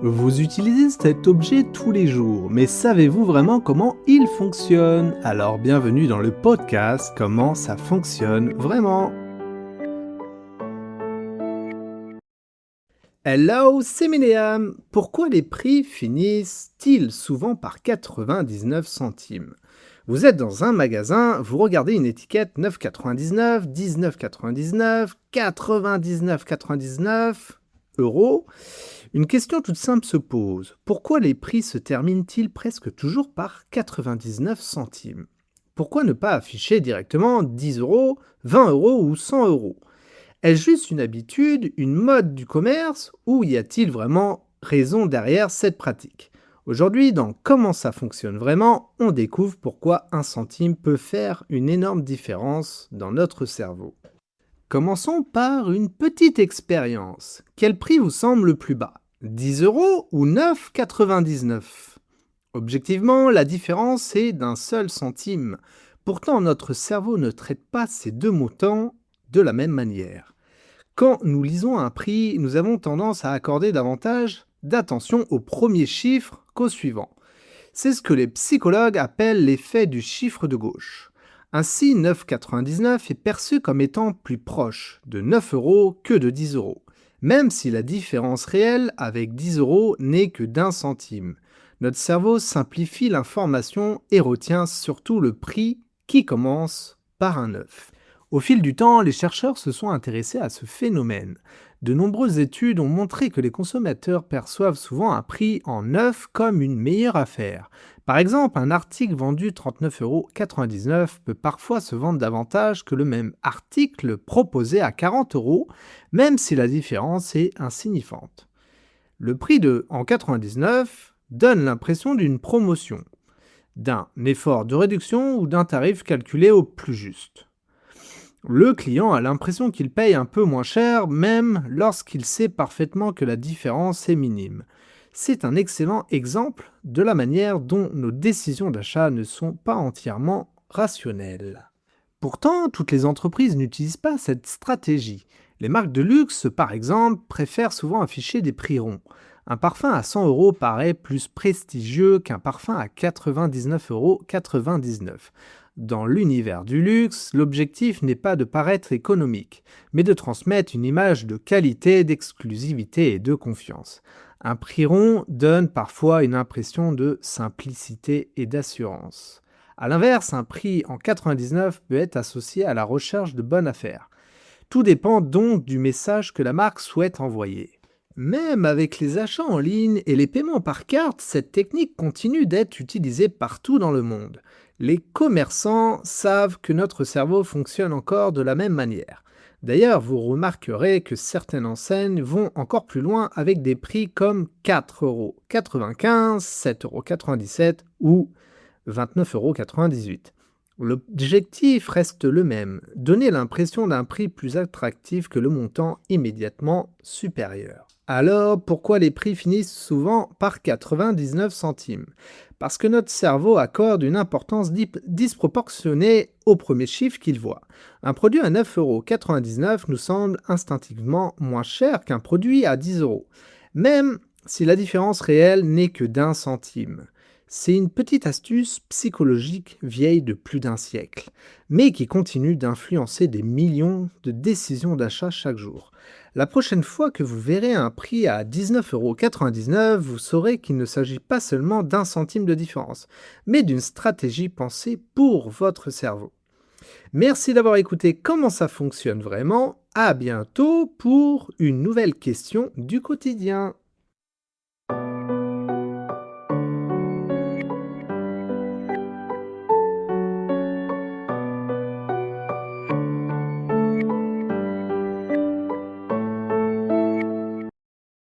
Vous utilisez cet objet tous les jours, mais savez-vous vraiment comment il fonctionne? Alors bienvenue dans le podcast Comment ça fonctionne vraiment. Hello, c'est Ménéam. Pourquoi les prix finissent-ils souvent par 99 centimes? Vous êtes dans un magasin, vous regardez une étiquette 9,99, 19,99, 99,99 euros. Une question toute simple se pose. Pourquoi les prix se terminent-ils presque toujours par 99 centimes? Pourquoi ne pas afficher directement 10 euros, 20 euros ou 100 euros? Est-ce juste une habitude, une mode du commerce ou y a-t-il vraiment raison derrière cette pratique? Aujourd'hui, dans Comment ça fonctionne vraiment, on découvre pourquoi un centime peut faire une énorme différence dans notre cerveau. Commençons par une petite expérience. Quel prix vous semble le plus bas? 10 euros ou 9,99? Objectivement, la différence est d'un seul centime. Pourtant, notre cerveau ne traite pas ces deux montants de la même manière. Quand nous lisons un prix, nous avons tendance à accorder davantage d'attention au premier chiffre qu'au suivant. C'est ce que les psychologues appellent l'effet du chiffre de gauche. Ainsi, 9,99 est perçu comme étant plus proche de 9 euros que de 10 euros, même si la différence réelle avec 10 euros n'est que d'un centime. Notre cerveau simplifie l'information et retient surtout le prix qui commence par un 9. Au fil du temps, les chercheurs se sont intéressés à ce phénomène. De nombreuses études ont montré que les consommateurs perçoivent souvent un prix en neuf comme une meilleure affaire. Par exemple, un article vendu 39,99 € peut parfois se vendre davantage que le même article proposé à 40 euros, même si la différence est insignifiante. Le prix de en 99 donne l'impression d'une promotion, d'un effort de réduction ou d'un tarif calculé au plus juste. Le client a l'impression qu'il paye un peu moins cher, même lorsqu'il sait parfaitement que la différence est minime. C'est un excellent exemple de la manière dont nos décisions d'achat ne sont pas entièrement rationnelles. Pourtant, toutes les entreprises n'utilisent pas cette stratégie. Les marques de luxe, par exemple, préfèrent souvent afficher des prix ronds. Un parfum à 100 euros paraît plus prestigieux qu'un parfum à 99,99 €. Dans l'univers du luxe, l'objectif n'est pas de paraître économique, mais de transmettre une image de qualité, d'exclusivité et de confiance. Un prix rond donne parfois une impression de simplicité et d'assurance. A l'inverse, un prix en 99 peut être associé à la recherche de bonnes affaires. Tout dépend donc du message que la marque souhaite envoyer. Même avec les achats en ligne et les paiements par carte, cette technique continue d'être utilisée partout dans le monde. Les commerçants savent que notre cerveau fonctionne encore de la même manière. D'ailleurs, vous remarquerez que certaines enseignes vont encore plus loin avec des prix comme 4,95 €, 7,97 € ou 29,98 €. L'objectif reste le même, donner l'impression d'un prix plus attractif que le montant immédiatement supérieur. Alors, pourquoi les prix finissent souvent par 99 centimes? Parce que notre cerveau accorde une importance disproportionnée au premier chiffre qu'il voit. Un produit à 9,99 € nous semble instinctivement moins cher qu'un produit à 10 euros, même si la différence réelle n'est que d'un centime. C'est une petite astuce psychologique vieille de plus d'un siècle, mais qui continue d'influencer des millions de décisions d'achat chaque jour. La prochaine fois que vous verrez un prix à 19,99 €, vous saurez qu'il ne s'agit pas seulement d'un centime de différence, mais d'une stratégie pensée pour votre cerveau. Merci d'avoir écouté Comment ça fonctionne vraiment. À bientôt pour une nouvelle question du quotidien.